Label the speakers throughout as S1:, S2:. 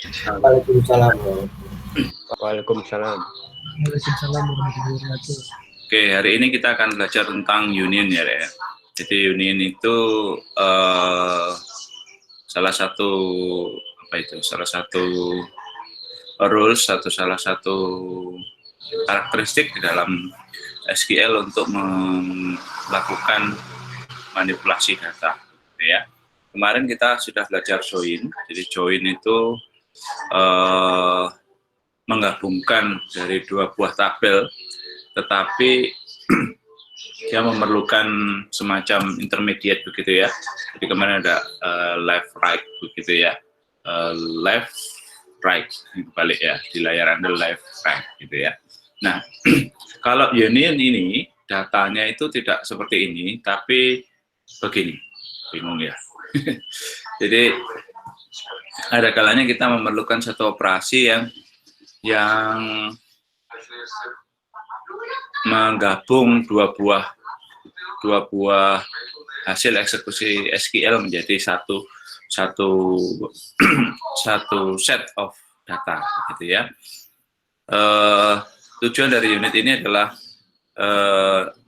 S1: Waalaikumsalam.
S2: Waalaikumsalam.
S1: Waalaikumsalam warahmatullahi wabarakatuh.
S3: Oke, hari ini kita akan belajar tentang union ya. Jadi union itu salah satu rules atau salah satu karakteristik di dalam SQL untuk melakukan manipulasi data, ya. Kemarin kita sudah belajar join. Jadi join itu menggabungkan dari dua buah tabel, tetapi dia memerlukan semacam intermediate begitu ya. Jadi kemarin ada left right begitu ya, left right balik ya, di layar Anda left right gitu ya. Nah, kalau union ini datanya itu tidak seperti ini, tapi begini, bingung ya. Jadi ada kalanya kita memerlukan satu operasi yang menggabung dua buah hasil eksekusi SQL menjadi satu set of data gitu ya. Tujuan dari unit ini adalah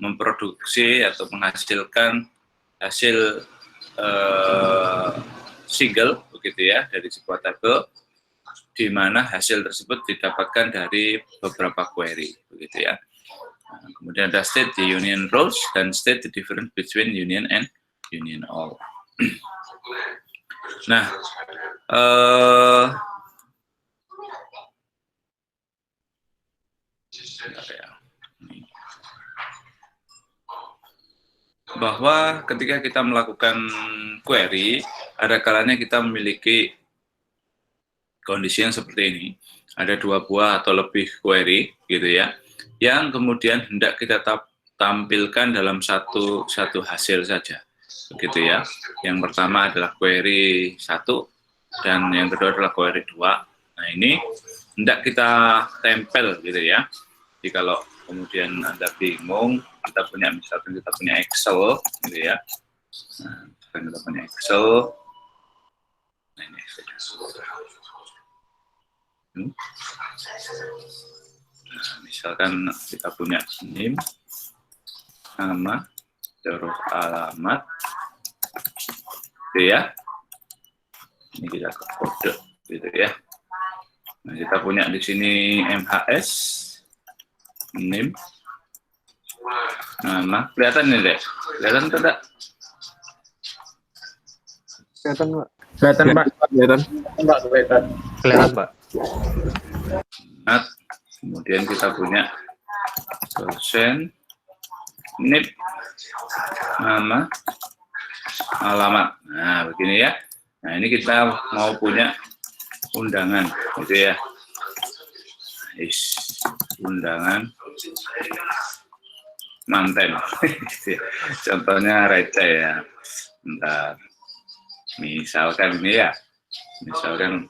S3: memproduksi atau menghasilkan hasil single begitu ya dari sebuah tabel, di mana hasil tersebut didapatkan dari beberapa query begitu ya. Nah, kemudian ada state the union rows dan state the difference between union and union all. Nah, bahwa ketika kita melakukan query, ada kalanya kita memiliki kondisi yang seperti ini. Ada dua buah atau lebih query gitu ya, yang kemudian hendak kita tampilkan dalam satu hasil saja begitu ya. Yang pertama adalah query 1 dan yang kedua adalah query 2. Nah, ini hendak kita tempel gitu ya. Jadi kalau kemudian Anda bingung, kita punya misalkan kita punya Excel gitu ya. Nah, kita punya Excel. Nah, ini Excel. Nah, misalkan kita punya name, nama, terus alamat, gitu ya. Ini kita kode, gitu ya. Nah, kita punya di sini MHS, name, nama, kelihatan nih deh, kelihatan tidak?
S2: Kelihatan, Pak.
S1: Kelihatan, Pak.
S2: Kelihatan. Kelihatan, Pak.
S3: Nah, kemudian kita punya dosen, nip, nama, alamat. Nah, begini ya. Nah, ini kita mau punya undangan, gitu ya. Undangan manten. Contohnya receh ya. Bentar. Misalkan ini ya. Misalkan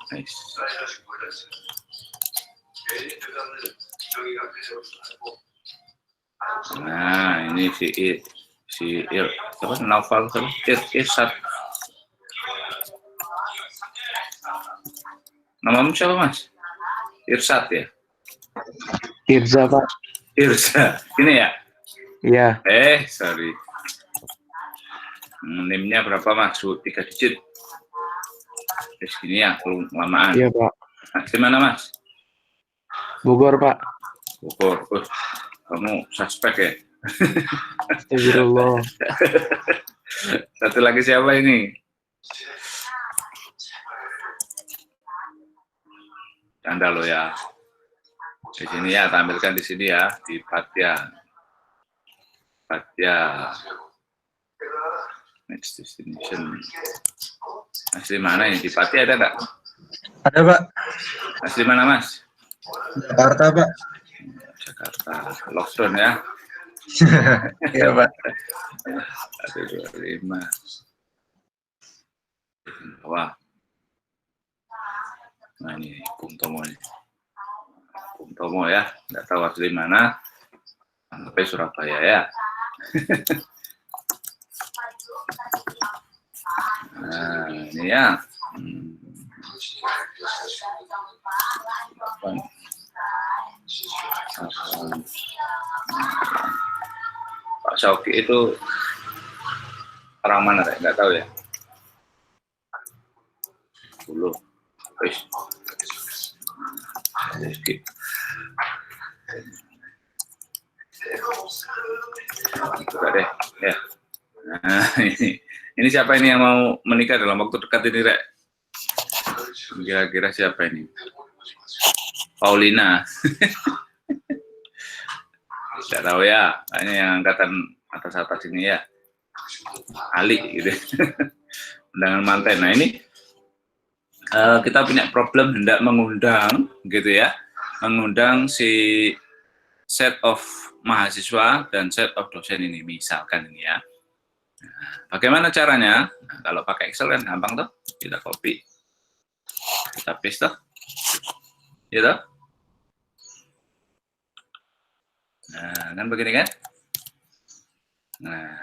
S3: nah, ini si apa Naufal Irsat. Namamu siapa, Mas? Irsat ya?
S2: Irza, Pak.
S3: Irza. Ini ya?
S2: Iya.
S3: Sorry. NIM-nya berapa, Mas? 3 digit. Segini ya, kelamaan.
S2: Iya, Pak.
S3: Nah, di mana, Mas?
S2: Bogor, Pak.
S3: Bogor. Kamu suspek ya?
S2: Astagfirullah.
S3: Satu lagi siapa ini? Canda lo ya. Di sini ya, tampilkan di sini ya, di Patya. Next destination. Asli mana ini? Di Patya ada nggak?
S1: Ada, Pak.
S3: Asli mana, Mas?
S1: Jakarta, Pak.
S3: Jakarta. Lockdown ya.
S1: Iya, Pak.
S3: 125. Wah. Nah, ini Bung Tomo ini. Bung Tomo ya, nggak tahu asli mana. Sampai Surabaya ya. Nah, ini ya. Pak Sauki itu orang mana? Nggak tahu ya. 10. Wis. Coba deh, ya. Nah, ini siapa ini yang mau menikah dalam waktu dekat ini, Rek? Kira-kira siapa ini? Paulina. Tidak tahu ya, kayaknya yang angkatan atas-atas ini ya. Ali gitu. Undangan manten. Nah, ini kita punya problem hendak mengundang gitu ya. Mengundang si set of mahasiswa dan set of dosen ini misalkan ini ya. Nah, bagaimana caranya? Nah, kalau pakai Excel kan gampang tuh. Kita copy. Kita paste tuh. Gitu. Nah, kan begini kan? Nah,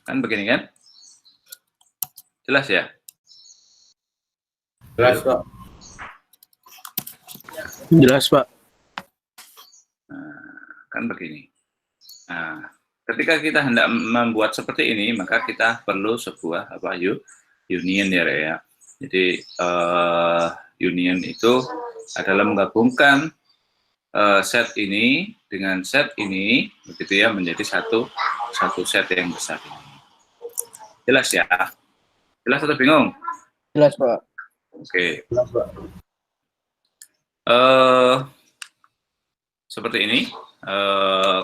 S3: kan begini kan? Jelas ya?
S2: Jelas, Pak. Jelas, Pak.
S3: Nah, kan begini. Nah, ketika kita hendak membuat seperti ini, maka kita perlu sebuah union ya. Jadi union itu adalah menggabungkan set ini dengan set ini, begitu ya, menjadi satu set yang besar ini. Jelas ya? Jelas atau bingung?
S2: Jelas, Pak.
S3: Oke.
S2: Jelas, Pak.
S3: Seperti ini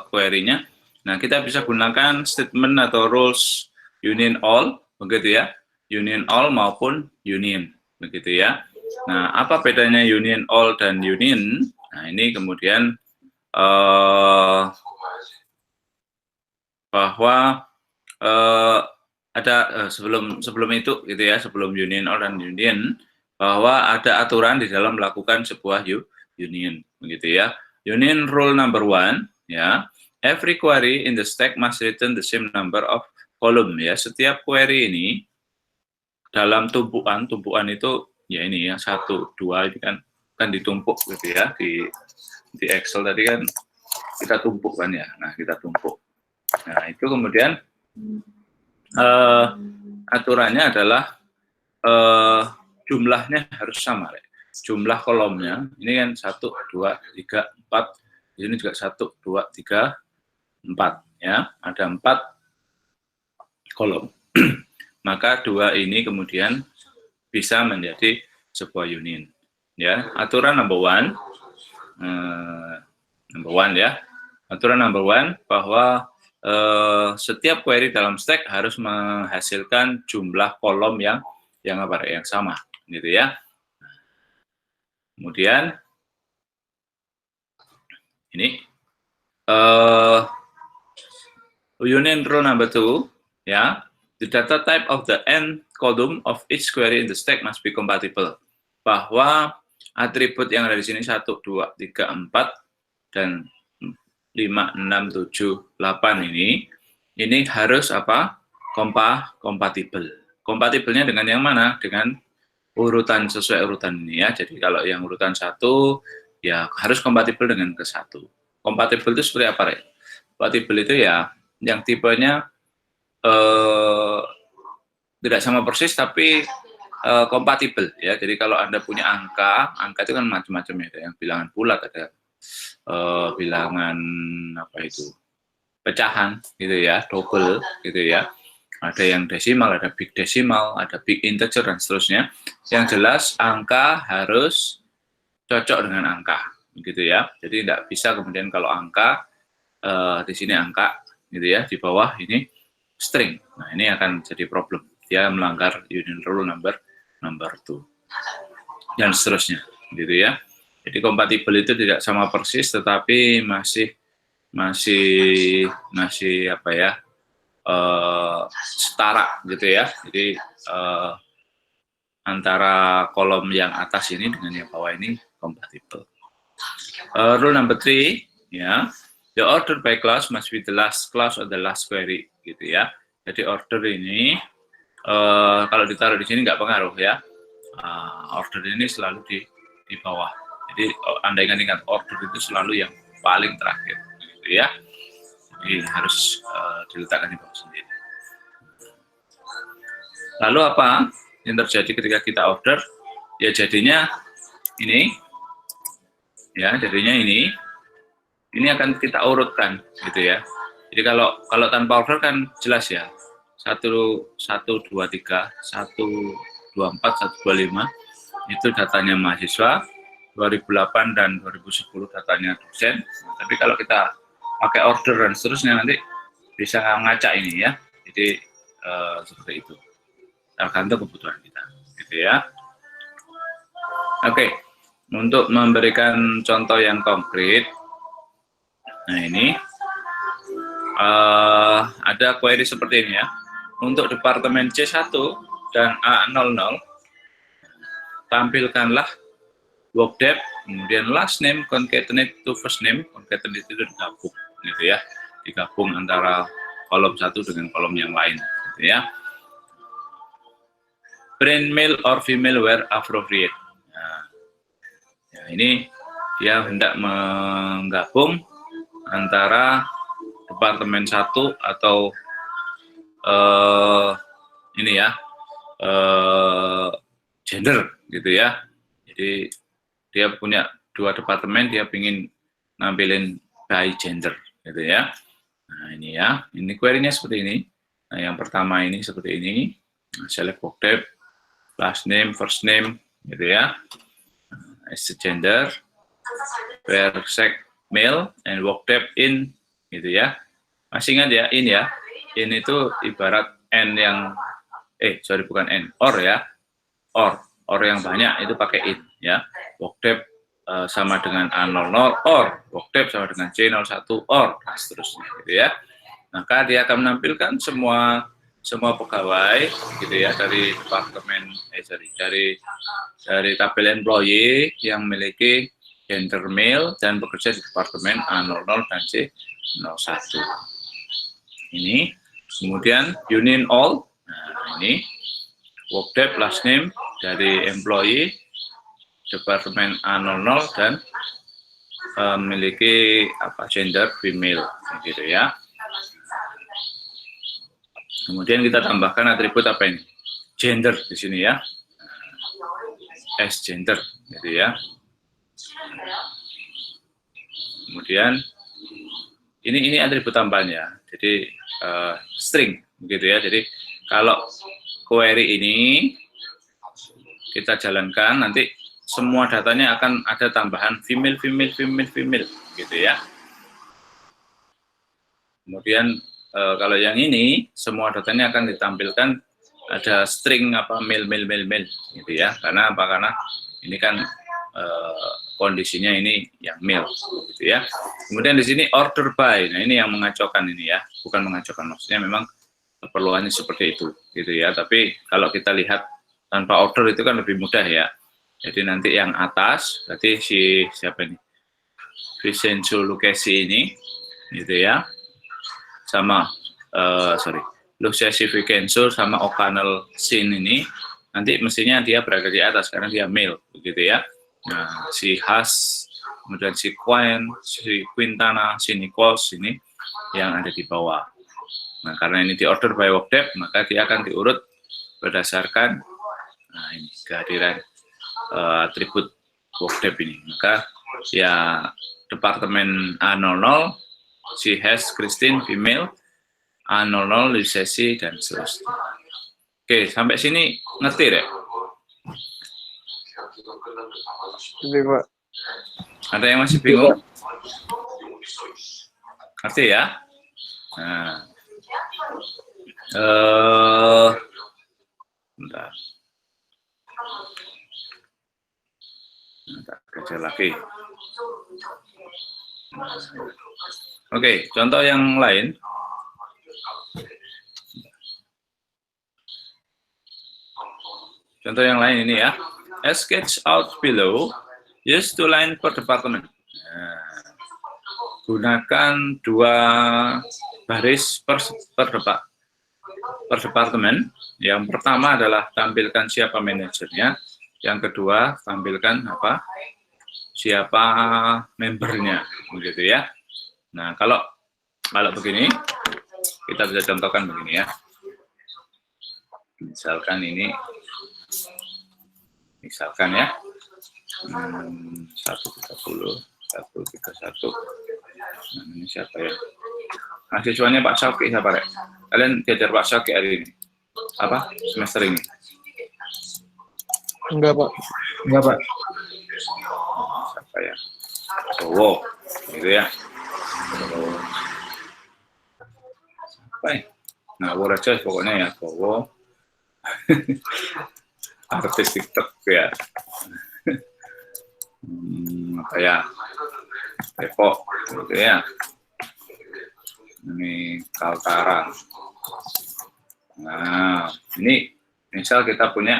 S3: query-nya. Nah, kita bisa gunakan statement atau rules union all, begitu ya. Union all maupun union, begitu ya. Nah, apa bedanya union all dan union? Nah, ini kemudian bahwa ada sebelum itu gitu ya, sebelum union all dan union, bahwa ada aturan di dalam melakukan sebuah union, begitu ya. Union rule number 1 ya, every query in the stack must return the same number of column ya. Setiap query ini dalam tumpuan itu ya ini ya 1, 2 ini kan ditumpuk gitu ya, di Excel tadi kan kita tumpuk kan ya. Nah, kita tumpuk. Nah, itu kemudian aturannya adalah jumlahnya harus sama, Rek. Jumlah kolomnya ini kan 1, 2, 3, 4. Ini juga 1, 2, 3, 4 ya. Ada 4 kolom. Maka 2 ini kemudian bisa menjadi sebuah union ya. Aturan number 1 ya. Aturan number 1 bahwa setiap query dalam stack harus menghasilkan jumlah kolom yang sama gitu ya. Kemudian ini union rule number 2 ya. The data type of the n column of each query in the stack must be compatible. Bahwa atribut yang ada di sini 1, 2, 3, 4 dan 5, 6, 7, 8 ini harus apa? Kompatibel. Kompatibelnya dengan yang mana? Dengan urutan, sesuai urutan ini ya. Jadi kalau yang urutan 1 ya harus kompatibel dengan ke 1. Kompatibel itu seperti apa, Rek? Kompatibel itu ya yang tipenya tidak sama persis tapi kompatibel ya. Jadi kalau Anda punya angka itu kan macam-macam ya. Ada yang bilangan bulat, ada bilangan apa itu? Pecahan gitu ya, double gitu ya. Ada yang desimal, ada big desimal, ada big integer dan seterusnya. Yang jelas angka harus cocok dengan angka gitu ya. Jadi tidak bisa kemudian kalau angka di sini angka gitu ya, di bawah ini string. Nah, ini akan jadi problem. Dia melanggar union rule number 2 dan seterusnya gitu ya. Jadi kompatibel itu tidak sama persis tetapi masih apa ya, setara gitu ya. Jadi antara kolom yang atas ini dengan yang bawah ini kompatibel. Rule number 3 ya, the order by clause must be the last clause or the last query gitu ya. Jadi order ini kalau ditaruh di sini nggak pengaruh ya. order ini selalu di bawah. Jadi Anda ingat order itu selalu yang paling terakhir, gitu ya. Jadi harus diletakkan di bawah sendiri. Lalu apa yang terjadi ketika kita order? Ya jadinya ini, ya jadinya ini akan kita urutkan, gitu ya. Jadi kalau tanpa order kan jelas ya, 1, 2, 3, 1, 2, 4, 1, 2, 5 itu datanya mahasiswa, 2008 dan 2010 datanya dosen. Tapi kalau kita pakai order dan seterusnya nanti bisa ngacak ini ya. Jadi seperti itu. Tergantung kebutuhan kita, gitu ya. Oke, untuk memberikan contoh yang konkret, nah ini ada query seperti ini ya. Untuk departemen C1 dan A00, tampilkanlah work depth, kemudian last name concatenate to first name, concatenate itu digabung, gitu ya, digabung antara kolom satu dengan kolom yang lain, gitu ya. Print male or female where appropriate. Nah, ya ini dia hendak menggabung antara departemen 1 atau ini ya, gender, gitu ya. Jadi dia punya 2 departemen, dia ingin nampilin by gender, gitu ya. Nah ini ya, ini query-nya seperti ini. Nah yang pertama ini seperti ini, select work depth, last name, first name, gitu ya. As the gender, where sex male and work depth in, gitu ya. Masih ingat ya, in itu ibarat n yang, bukan n, or ya, or yang banyak itu pakai in ya. Work depth sama dengan A00 or, work depth sama dengan C01 or, dan seterusnya, gitu ya. Maka dia akan menampilkan semua pegawai, gitu ya, dari departemen, dari tabel employee yang memiliki gender male dan bekerja di departemen A00 dan C01. Ini, kemudian union all, nah ini work depth last name dari employee departemen A00 dan memiliki gender female, gitu ya. Kemudian kita tambahkan atribut apa ini? Gender di sini ya, as gender, gitu ya. Kemudian ini atribut tambahannya, jadi string, begitu ya. Jadi kalau query ini kita jalankan, nanti semua datanya akan ada tambahan female, gitu ya. Kemudian kalau yang ini semua datanya akan ditampilkan ada string male, gitu ya. Karena apa? Karena ini kan kondisinya ini yang male, gitu ya. Kemudian di sini order by, nah ini yang mengacaukan ini ya, bukan mengacaukan, maksudnya memang keperluannya seperti itu, gitu ya. Tapi kalau kita lihat tanpa order itu kan lebih mudah ya. Jadi nanti yang atas, berarti siapa ini? Vincenzo Lucchesi ini, gitu ya. Sama, Lucchesi Vincenzo sama O'Connell Sin ini, nanti mestinya dia berada di atas karena dia male, begitu ya. Nah, si Haas, kemudian si Quinn, si Quintana, si Nichols ini yang ada di bawah. Nah, karena ini di order by work depth, maka dia akan diurut berdasarkan ini kehadiran atribut work depth ini. Maka ya departemen A00 si Haas Christine female, A00 Lucchesi dan seterusnya. Oke, sampai sini ngerti deh?
S2: Pak.
S3: Ada yang masih bingung? Ngerti ya? Nah, bentar. Kerja lagi. Oke, contoh yang lain. Contoh yang lain ini ya. As sketched out below, use 2 line per department. Nah, gunakan 2 baris per departemen. Yang pertama adalah tampilkan siapa manajernya. Yang kedua, tampilkan apa? Siapa membernya, begitu ya. Nah, kalau begini, kita bisa contohkan begini ya. Misalkan ini, ya, 130, 131. Nah, ini siapa ya? Mahasiswanya Pak Syauki siapa, Rek? Kalian diajar Pak Syauki hari ini? Apa? Semester ini?
S2: Enggak, Pak.
S1: Enggak, Pak.
S3: Siapa ya? Bowo, gitu ya. Apa ya? Ngawur aja pokoknya ya, Bowo. Artis TikTok ya. Apa ya? Depok, gitu ya. Ini Kaltara. Nah, ini misal kita punya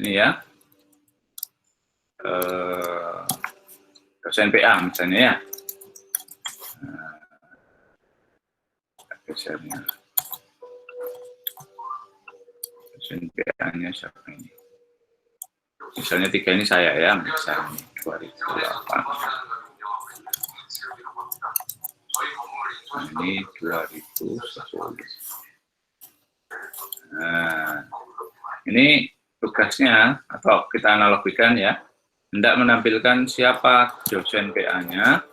S3: ini ya, dosen PA misalnya ya. Nah, dosen PA-nya siapa ini? Misalnya 3 ini saya ya, misalnya 2008. Nah, ini 2010. Nah, ini tugasnya atau kita analogikan ya, hendak menampilkan siapa dosen PA-nya,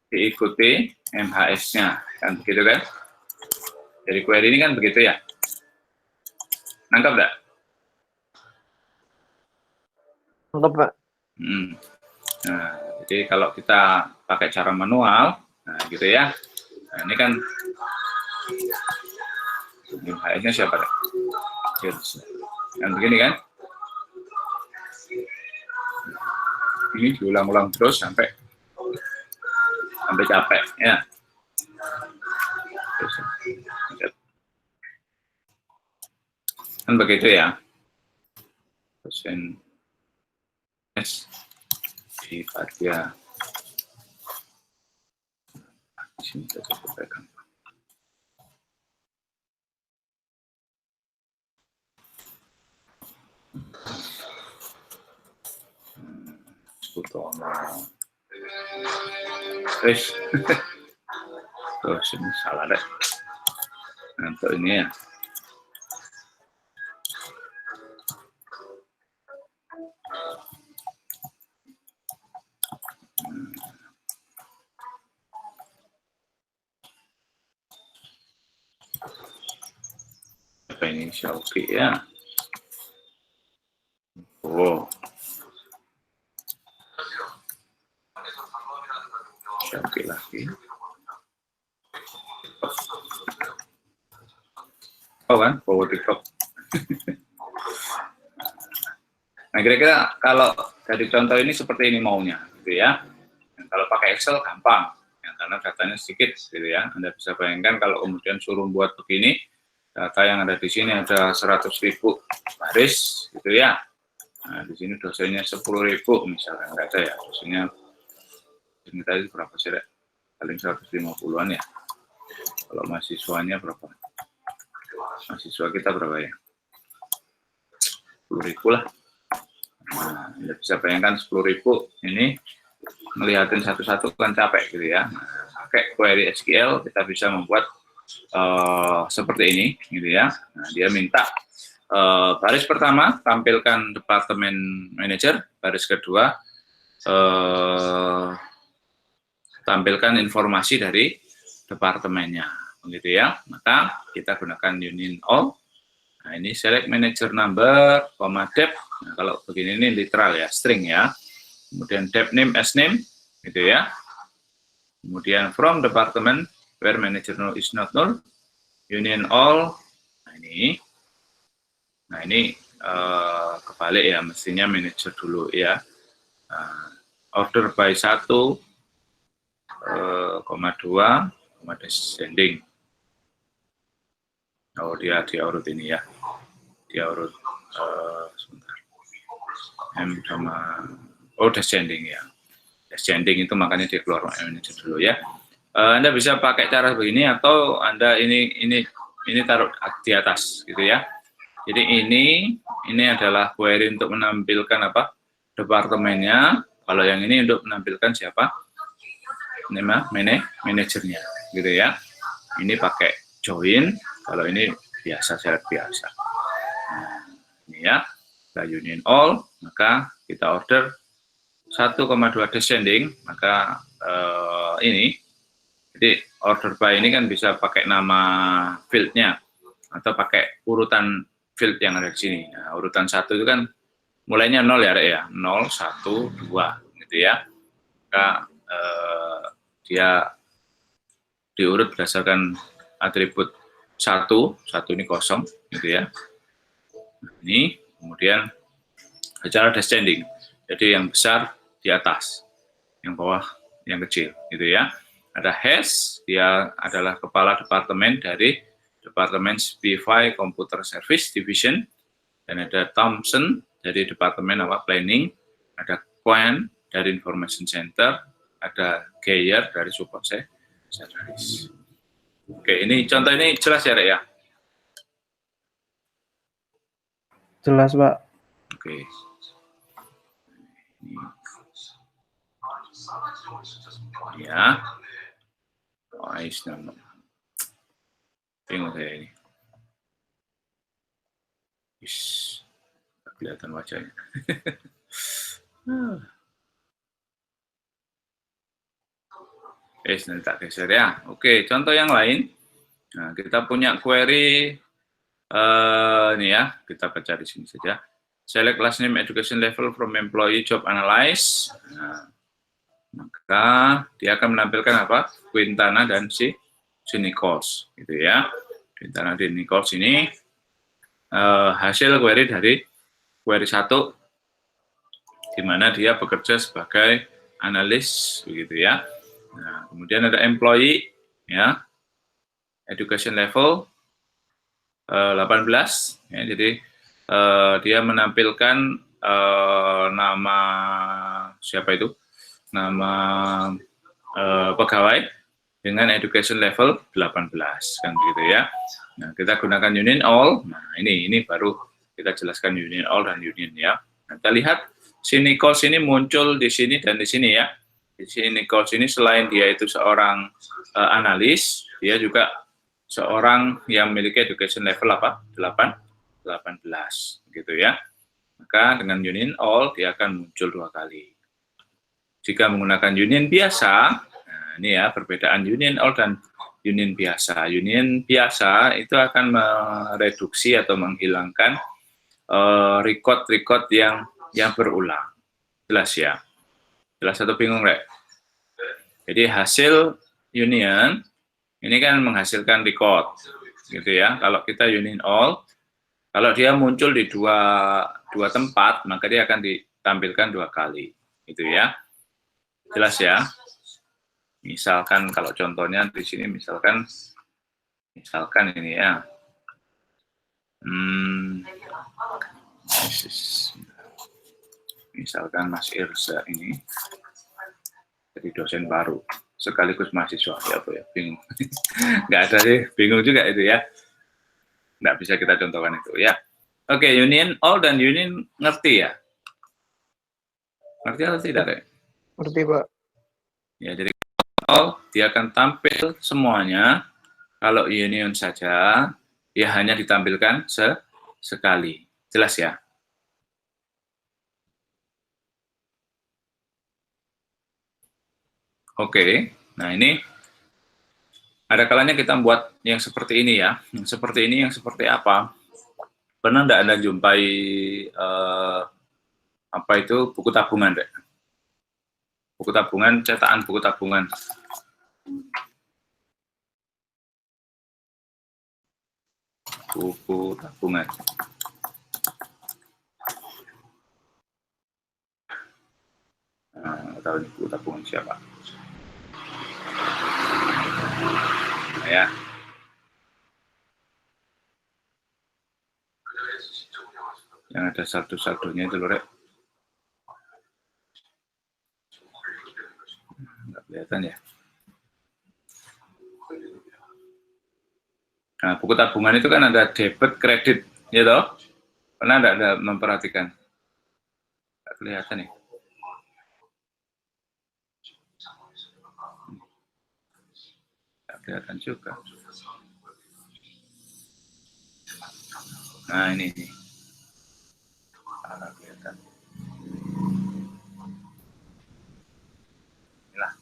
S3: diikuti MHS-nya, kan begitu kan? Jadi query ini kan begitu ya. Nangkap enggak?
S2: Nangkap, Pak.
S3: Nah, jadi kalau kita pakai cara manual, nah gitu ya. Nah, ini kan MHS-nya siapa? Kan begini kan? Ini diulang-ulang terus sampai capek ya. Kan begitu ya. Dosen S di Fathia. Di sini saya sampaikan. Terus, ini salah deh. Untuk ini ya. Apa ini Syauki ya? Oh. Syauki lagi. Oh kan, bawa TikTok. Nah, kira-kira kalau dari contoh ini seperti ini maunya, gitu ya. Dan kalau pakai Excel gampang, ya, karena datanya sedikit, gitu ya. Anda bisa bayangkan kalau kemudian suruh buat begini, data yang ada di sini ada 100.000 baris, gitu ya. Nah, di sini dosennya 10.000 misalkan, nggak ada ya, dosennya ini tadi berapa sih, Rek? Paling 150-an ya. Kalau mahasiswanya berapa? Mahasiswa kita berapa ya? 10.000 lah. Nah, Anda bisa bayangkan 10.000 ini ngelihatin satu-satu kan capek gitu ya. Nah, pakai query SQL kita bisa membuat seperti ini gitu ya. Nah, dia minta baris pertama tampilkan departemen manager, baris kedua tampilkan informasi dari departemennya, begitu ya. Maka kita gunakan union all. Nah, ini select manager number, dep. Nah, kalau begini ini literal ya, string ya. Kemudian dep name as name, gitu ya. Kemudian from department where manager null is not null, union all. Nah ini kebalik ya, mestinya manager dulu ya. Order by 1, 2, descending. Oh, dia diurut ini ya. Diurut sebentar. M sama descending ya. Descending itu makanya dia keluar manager dulu ya. Anda bisa pakai cara begini atau Anda ini taruh di atas gitu ya. Jadi ini adalah query untuk menampilkan apa? Departemennya. Kalau yang ini untuk menampilkan siapa? Ini mah manajernya, gitu ya. Ini pakai join, kalau ini biasa, syarat biasa. Nah, ini ya, kita union all, maka kita order 1,2 descending, maka ini, jadi order by ini kan bisa pakai nama fieldnya, atau pakai urutan field yang ada di sini. Nah, urutan 1 itu kan mulainya 0 ya, Rek, ya, 0, 1, 2, gitu ya. Maka dia diurut berdasarkan atribut 1 ini kosong, gitu ya. Ini kemudian secara descending, jadi yang besar di atas, yang bawah yang kecil, gitu ya. Ada Hess, dia adalah kepala departemen dari Departemen SPI Computer Service Division, dan ada Thompson dari Departemen Planning, ada Quan dari Information Center, ada Geyer dari Support Service. Oke, ini contoh ini jelas ya, Rek, ya?
S2: Jelas, Pak.
S3: Oke. Ini. Ya. Oh, nama. Bingung saya ini. Kelihatan wajahnya. Nanti tak geser ya. Oke, contoh yang lain. Nah, kita punya query ini ya, kita baca di sini saja. Select last name education level from employee job analyze. Nah, maka dia akan menampilkan apa? Quintana dan si Nichols, gitu ya. Quintana dan Nichols ini hasil query dari query 1, di mana dia bekerja sebagai analis, begitu ya. Nah, kemudian ada employee, ya, education level 18, ya, jadi dia menampilkan nama siapa itu, nama pegawai dengan education level 18, kan begitu ya. Nah, kita gunakan union all. Nah, ini baru kita jelaskan union all dan union ya. Nah, kita lihat si Nichols ini muncul di sini dan di sini ya. Di sini Nichols ini selain dia itu seorang analis, dia juga seorang yang memiliki education level apa? 18, gitu ya. Maka dengan union all dia akan muncul 2 kali. Jika menggunakan union biasa, nah ini ya perbedaan union all dan union biasa. Union biasa itu akan mereduksi atau menghilangkan record-record yang berulang. Jelas ya? Jelas atau bingung, Rek? Jadi hasil union ini kan menghasilkan record, gitu ya. Kalau kita union all, kalau dia muncul di dua tempat, maka dia akan ditampilkan 2 kali, gitu ya. Jelas ya? Misalkan kalau contohnya di sini, misalkan ini ya. Misalkan Mas Irza ini jadi dosen baru sekaligus mahasiswa, ya apa ya, bingung. Nggak ada sih, bingung juga itu ya. Nggak bisa kita contohkan itu ya. Oke, union all dan union ngerti ya? Ngerti atau tidak, Rek?
S2: Ngerti, Pak.
S3: Ya, jadi all dia akan tampil semuanya. Kalau union saja, dia hanya ditampilkan sekali. Jelas ya? Oke, nah ini ada kalanya kita buat yang seperti ini ya. Yang seperti ini, yang seperti apa? Pernah enggak Anda jumpai apa itu buku tabungan, Rek? Buku tabungan, cetakan buku tabungan. Buku tabungan. Nah, tahu ini buku tabungan siapa? Nah, ya. Yang ada saldo-saldonya itu, Rek. Nggak kelihatan ya. Nah, buku tabungan itu kan ada debit, kredit, Gitu? Pernah enggak memperhatikan? Nggak kelihatan nih. Nggak kelihatan juga. Nah, ini nih. Nggak kelihatan. Inilah.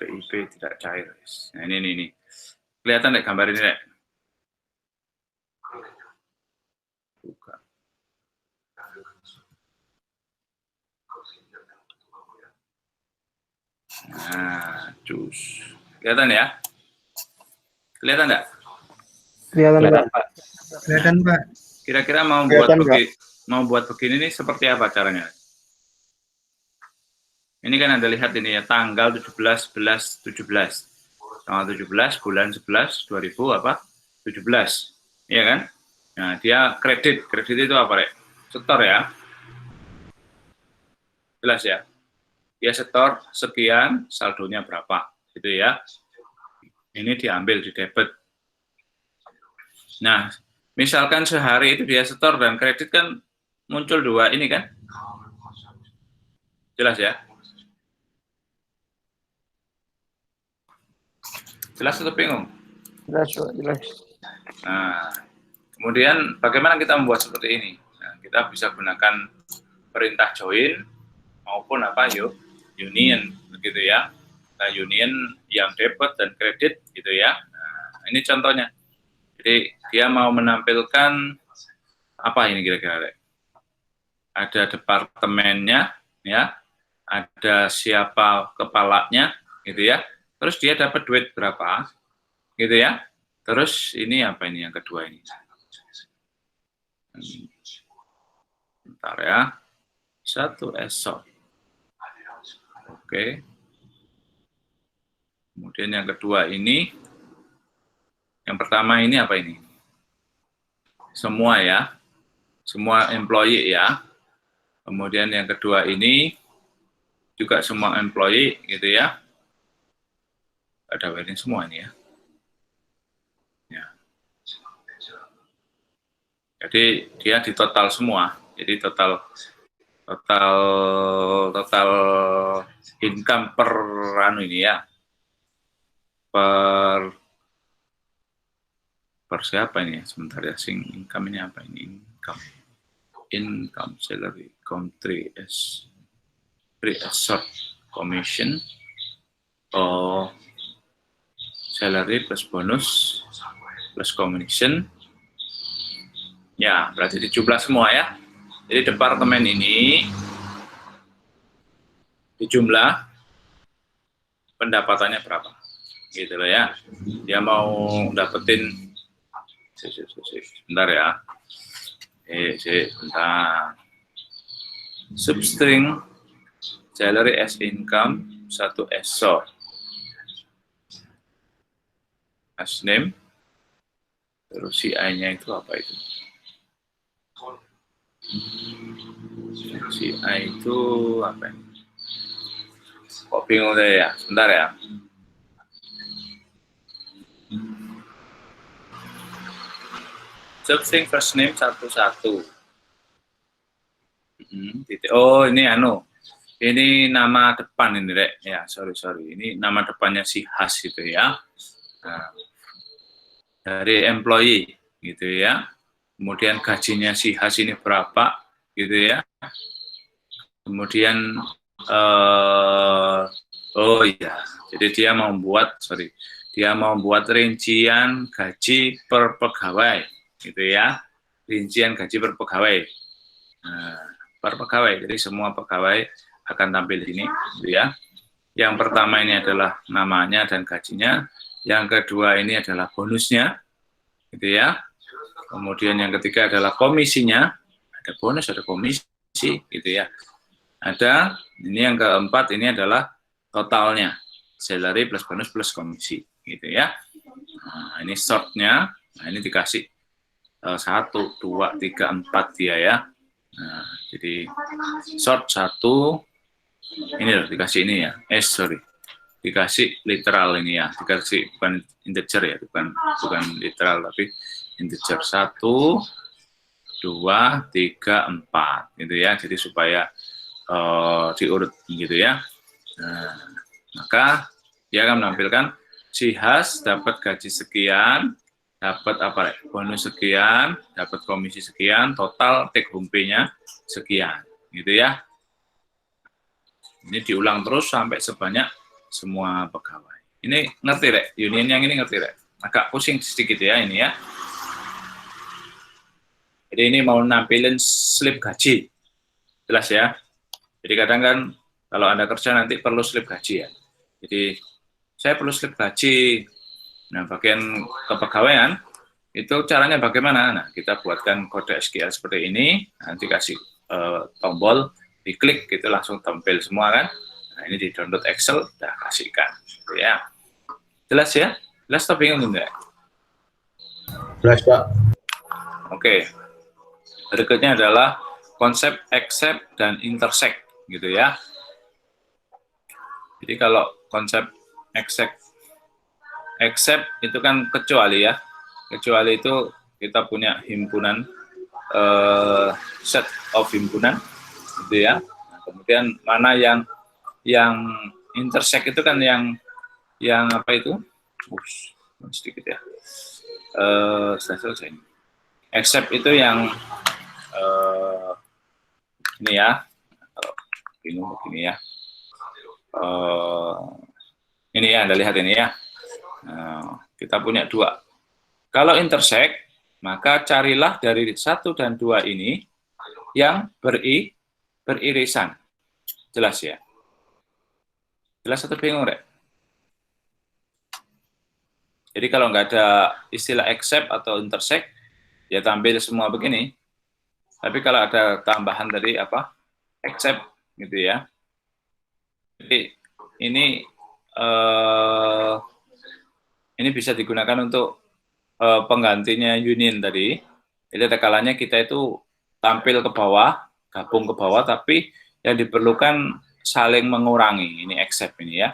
S3: PIP tidak cair. Nah, ini. Kelihatan nggak gambar ini, Rek? Buka. Nah, cus. Kelihatan ya? Kelihatan nggak?
S2: Kelihatan, Pak.
S1: Kelihatan, Pak.
S3: Kira-kira mau buat begini nih seperti apa caranya? Ini kan Anda lihat ini ya, tanggal 17 tanggal 17 bulan 11 2017, iya kan? Nah, dia kredit itu apa, Rek? Setor ya, jelas ya. Dia setor sekian, saldonya berapa, gitu ya. Ini diambil di debit. Nah, misalkan sehari itu dia setor dan kredit kan muncul dua ini kan, jelas ya. Jelas atau bingung?
S2: Jelas, Pak, jelas.
S3: Nah, kemudian bagaimana kita membuat seperti ini? Nah, kita bisa gunakan perintah join maupun union, begitu ya. Nah, union yang debit dan kredit, gitu ya. Nah, ini contohnya. Jadi dia mau menampilkan apa ini kira-kira? Ada departemennya, ya. Ada siapa kepalanya, gitu ya. Terus dia dapat duit berapa, gitu ya. Terus ini apa ini yang kedua ini? Bentar ya. 1 esok. Oke. Kemudian yang kedua ini. Yang pertama ini apa ini? Semua ya. Semua employee ya. Kemudian yang kedua ini juga semua employee gitu ya. Ada wedding semua ini ya. Jadi dia di total semua. Jadi total income per anu ini ya. Per siapa ini? Sebentar ya, income ini apa ini? Income salary country as short commission salary plus bonus plus commission. Ya, berarti dijumlah semua ya. Jadi departemen ini dijumlah pendapatannya berapa. Gitu loh ya. Dia mau dapetin sebentar ya. Sebentar. Substring salary as income 1 ESO. As name. Terus CI-nya itu apa itu? CI itu apa ini? Kok bingung saya ya? Sebentar ya. Substring first name 1. Oh, ini ini nama depan ini, Rek. Ya, sorry. Ini nama depannya si Has gitu ya. Nah, dari employee gitu ya. Kemudian gajinya si Has ini berapa gitu ya. Kemudian oh iya, jadi dia mau buat rincian gaji per pegawai gitu ya. Rincian gaji per pegawai. Nah, per pegawai. Jadi semua pegawai akan tampil ini gitu ya. Yang pertama ini adalah namanya dan gajinya. Yang kedua ini adalah bonusnya gitu ya. Kemudian yang ketiga adalah komisinya, ada bonus, ada komisi, gitu ya. Ada, ini yang keempat, ini adalah totalnya, salary plus bonus plus komisi, gitu ya. Nah, ini shortnya, nah ini dikasih 1, 2, 3, 4 dia ya. Nah, jadi short 1, ini loh dikasih ini ya, sorry. dikasih literal ini ya, dikasih bukan integer ya, bukan literal tapi integer 1, 2, 3, 4 gitu ya. Jadi supaya diurut gitu ya. Nah, maka dia akan menampilkan si Has dapat gaji sekian, dapat apa bonus sekian, dapat komisi sekian, total take home pay-nya sekian gitu ya. Ini diulang terus sampai sebanyak semua pegawai. Ini ngerti Rek? Union yang ini ngerti Rek? Agak pusing sedikit ya ini ya. Jadi ini mau nampilin slip gaji. Jelas ya. Jadi kadang kan kalau Anda kerja nanti perlu slip gaji ya. Jadi saya perlu slip gaji. Nah, bagian kepegawaian itu caranya bagaimana? Nah, kita buatkan kode SQL seperti ini, nanti kasih tombol, diklik gitu langsung tampil semua kan. Nah, ini di download Excel, udah kasihkan gitu ya. Jelas ya? Jelas atau bingung enggak?
S1: Jelas, Pak.
S3: Oke. Berikutnya adalah konsep except dan intersect gitu ya. Jadi kalau konsep except itu kan kecuali ya. Kecuali itu kita punya himpunan set of himpunan gitu ya. Nah, kemudian mana yang intersect itu kan yang apa itu? Sedikit ya. Sudah selesai. Except itu yang ini ya. Kalau bingung begini ya. Ini ya, Anda lihat ini ya. Kita punya 2. Kalau intersect, maka carilah dari 1 dan 2 ini yang beririsan. Jelas ya? Jelas atau bingung, Rek? Jadi kalau nggak ada istilah except atau intersect, ya tampil semua begini. Tapi kalau ada tambahan dari apa? Except, gitu ya. Jadi ini bisa digunakan untuk penggantinya union tadi. Jadi ada kalanya kita itu tampil ke bawah, gabung ke bawah, tapi yang diperlukan saling mengurangi. Ini except ini ya.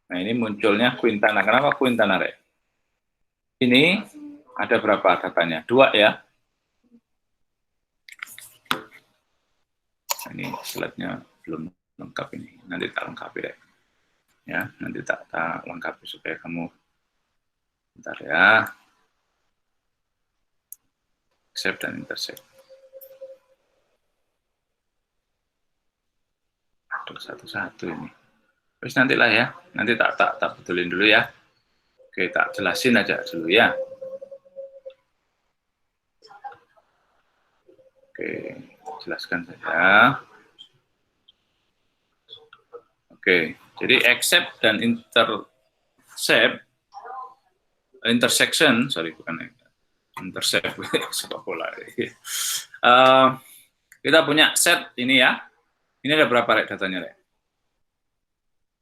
S3: Nah ini munculnya Quintana. Kenapa Quintana, Rek? Ini ada berapa datanya? 2 ya. Ini slide-nya belum lengkap ini. Nanti tak lengkapi, Rek. Ya, nanti tak lengkapi supaya kamu bentar ya. Except dan intersect. Aduh, satu-satu ini. Terus nantilah ya. Nanti tak betulin dulu ya. Oke, tak jelasin aja dulu ya. Oke, jelaskan saja. Oke, jadi except dan intersection, sorry bukan intercept, sepak bola. Kita punya set ini ya. Ini ada berapa Rek datanya, Rek?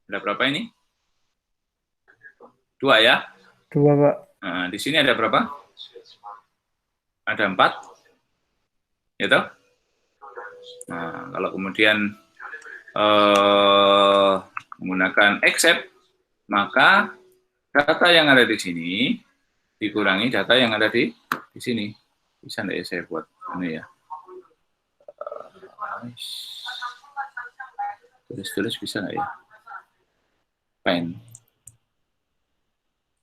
S3: Ada berapa ini? 2 ya?
S2: 2, Pak.
S3: Nah, di sini ada berapa? Ada 4. Gitu? Nah, kalau kemudian menggunakan except, maka data yang ada di sini dikurangi data yang ada di sini. Bisa nggak ya saya buat ini ya? Tulis-tulis bisa nggak ya? Pen.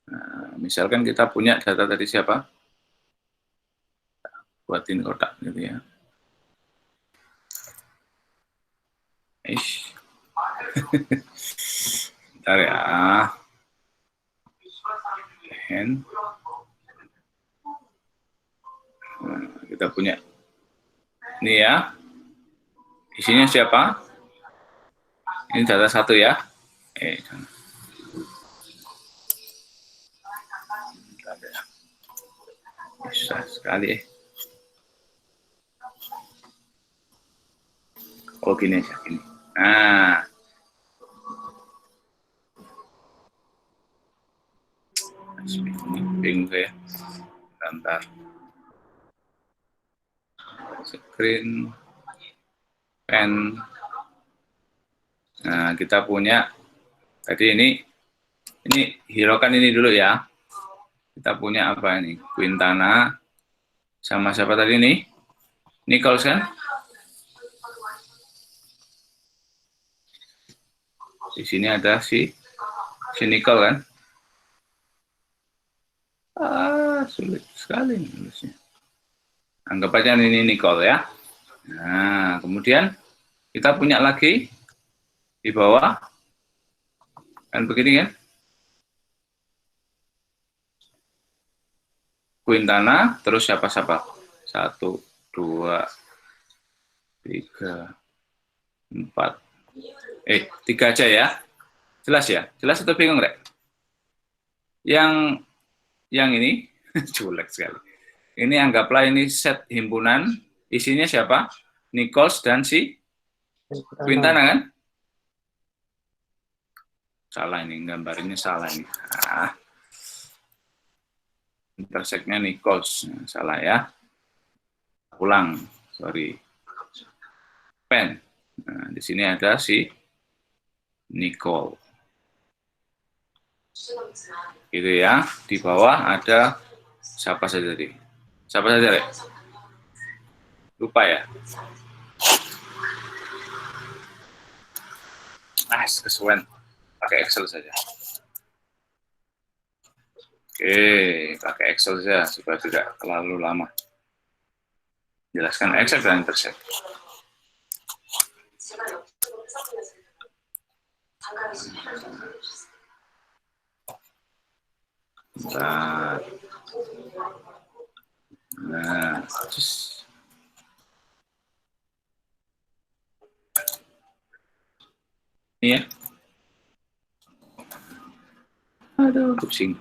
S3: Nah, misalkan kita punya data tadi siapa? Buatin kotak gitu ya. Bentar ya. Nah, kita punya ini ya. Isinya siapa? Ini data 1 ya. Bisa sekali. Oh gini aja, gini. Nah. Bingung saya. Bentar. Screen. Pen. Nah, kita punya tadi ini hiraukan ini dulu ya. Kita punya apa ini? Quintana sama siapa tadi nih? Nichols kan? Di sini ada si Nicole kan? Sulit sekali nulisnya. Anggap aja ini Nicole ya. Nah, kemudian kita punya lagi di bawah kan begini kan? Quintana, terus siapa-siapa? 1, 2, 3, 4. 3 aja ya. Jelas ya? Jelas atau bingung, Rek? Yang ini, jelek sekali. Ini anggaplah ini set himpunan, isinya siapa? Nichols dan si Quintana kan? Salah ini, gambarnya salah ini. Interseknya Nichols, salah ya. Ulang, sorry. Pen. Nah, di sini ada si Nicole. Gitu ya. Di bawah ada siapa saja tadi? Siapa saja, Rek? Lupa ya? Kesuwen. Pakai Excel saja. Oke, pakai Excel saja supaya tidak terlalu lama. Jelaskan Excel dan intersect. Bentar. Nah, ini ya. Aduh, pusing.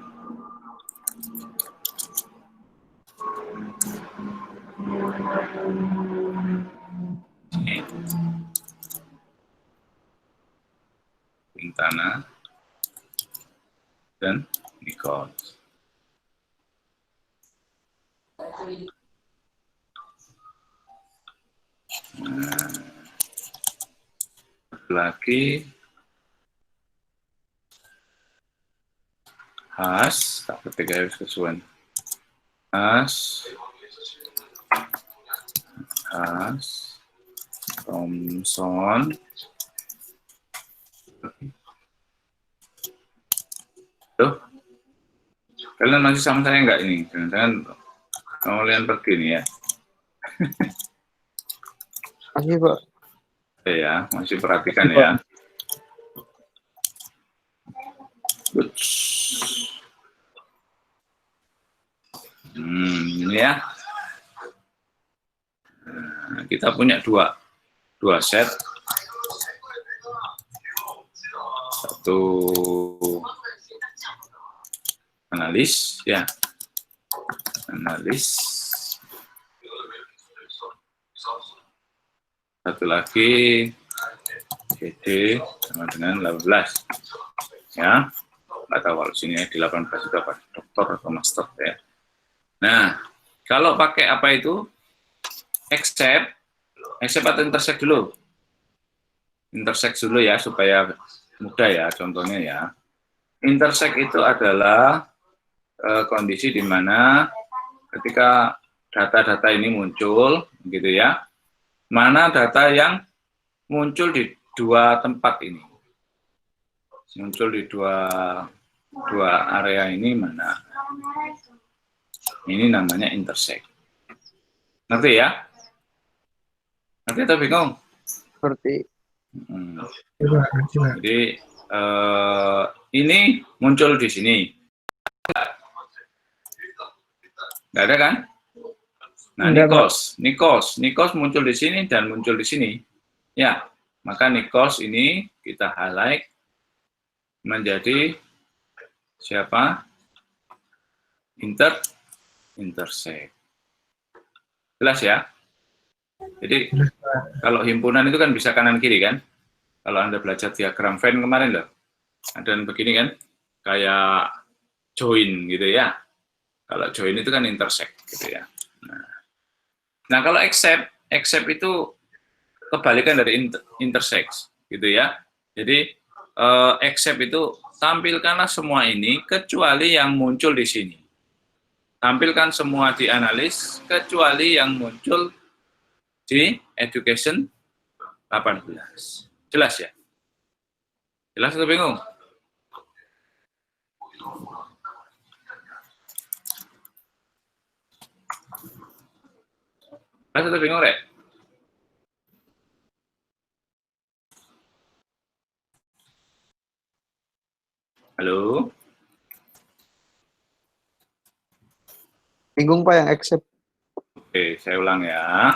S3: Quintana dan Nichols. Nah, lagi Haas, tak ketik harus kesuwen. Haas, Thompson, tuh, kalian masih sama saya nggak ini? Jangan-jangan kalian pergi nih ya?
S2: Masih, Pak.
S3: Ya, masih perhatikan ya. Ini ya. Nah, kita punya dua set. Satu analis ya. Analis. Satu lagi GD sama dengan 18. Ya. Nggak tahu kalau sini di 18 itu apa, doktor atau master ya. Nah, kalau pakai apa itu? Accept atau intersect dulu? Intersect dulu ya, supaya mudah ya, contohnya ya. Intersect itu adalah kondisi di mana ketika data-data ini muncul, gitu ya, mana data yang muncul di dua tempat ini. Muncul di dua area ini mana? Ini namanya intersect. Ngerti ya? Ngerti atau bingung?
S2: Ngerti.
S3: Jadi ini muncul di sini. Nggak ada kan? Nah, Nichols muncul di sini dan muncul di sini. Ya, maka Nichols ini kita highlight menjadi siapa? Intersect. Jelas ya? Jadi kalau himpunan itu kan bisa kanan kiri kan? Kalau Anda belajar diagram Venn kemarin loh, ada begini kan? Kayak join gitu ya. Kalau join itu kan intersect gitu ya. Nah kalau accept itu kebalikan dari intersect gitu ya. Jadi except itu tampilkanlah semua ini kecuali yang muncul di sini. Tampilkan semua di analis kecuali yang muncul di education 18. Jelas ya? Jelas atau bingung? Jelas atau bingung, Rek? Halo?
S2: Bingung Pak yang accept.
S3: Oke, saya ulang ya.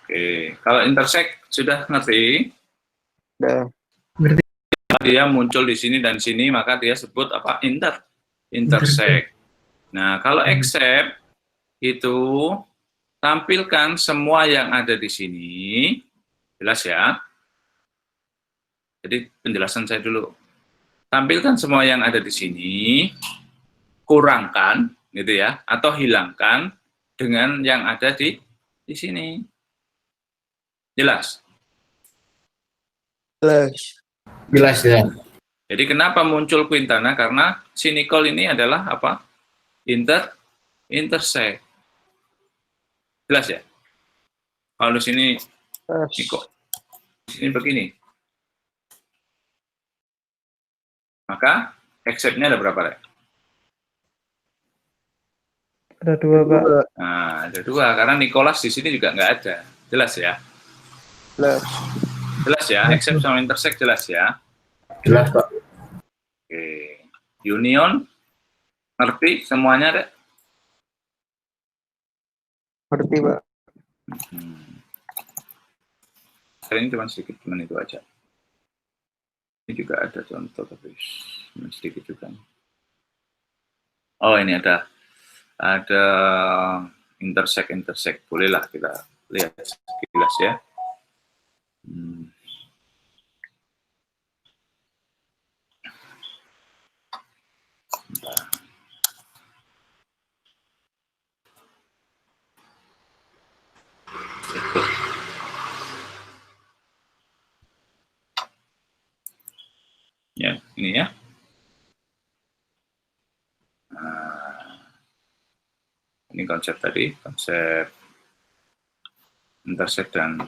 S3: Oke, kalau intersect sudah ngerti?
S2: Udah.
S3: Dia muncul di sini dan sini, maka dia sebut apa? Intersect. Nah, kalau except itu tampilkan semua yang ada di sini. Jelas ya? Jadi penjelasan saya dulu. Tampilkan semua yang ada di sini, kurangkan gitu ya, atau hilangkan dengan yang ada di sini. Jelas?
S2: Jelas.
S1: Jelas ya.
S3: Jadi kenapa muncul Quintana? Karena si Nicole ini adalah apa? Intersect. Jelas ya? Kalau di sini Nicole, di sini begini. Maka accept-nya ada berapa, Rek?
S2: Ada 2 Pak.
S3: Nah, ada 2 karena Nicholas di sini juga nggak ada. Jelas ya?
S2: Jelas.
S3: Jelas ya? Accept sama intersect jelas ya?
S1: Jelas, Pak.
S3: Oke. Union ngerti semuanya, Rek?
S2: Ngerti Pak.
S3: Ini cuma sedikit, cuma itu aja. Ini juga ada contoh, tapi sedikit juga. Oh, ini ada intersect. Bolehlah kita lihat sekilas ya. Ya, ini ya. Nah, ini konsep tadi, konsep intersect dan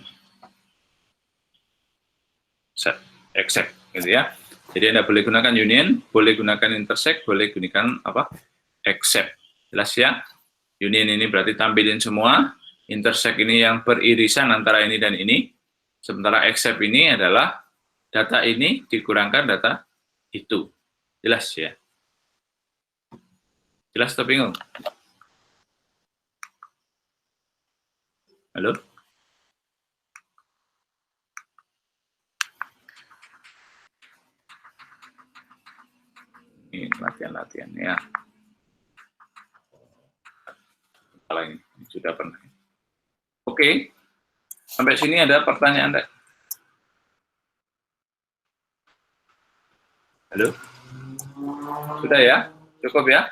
S3: except, gitu ya. Jadi Anda boleh gunakan union, boleh gunakan intersect, boleh gunakan apa? Except. Jelas ya? Union ini berarti tampilin semua, intersect ini yang beririsan antara ini dan ini, sementara except ini adalah data ini dikurangkan data itu. Jelas ya? Jelas atau bingung? Halo? Ini latihan-latihan ya. Kalau ini sudah pernah. Oke. Sampai sini ada pertanyaan, Anda? Halo? Sudah ya? Cukup ya?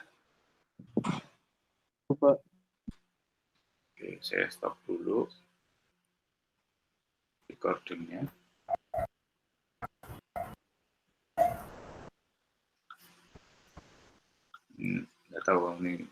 S2: Pak.
S3: Oke, saya stop dulu recordingnya. Nggak tahu ini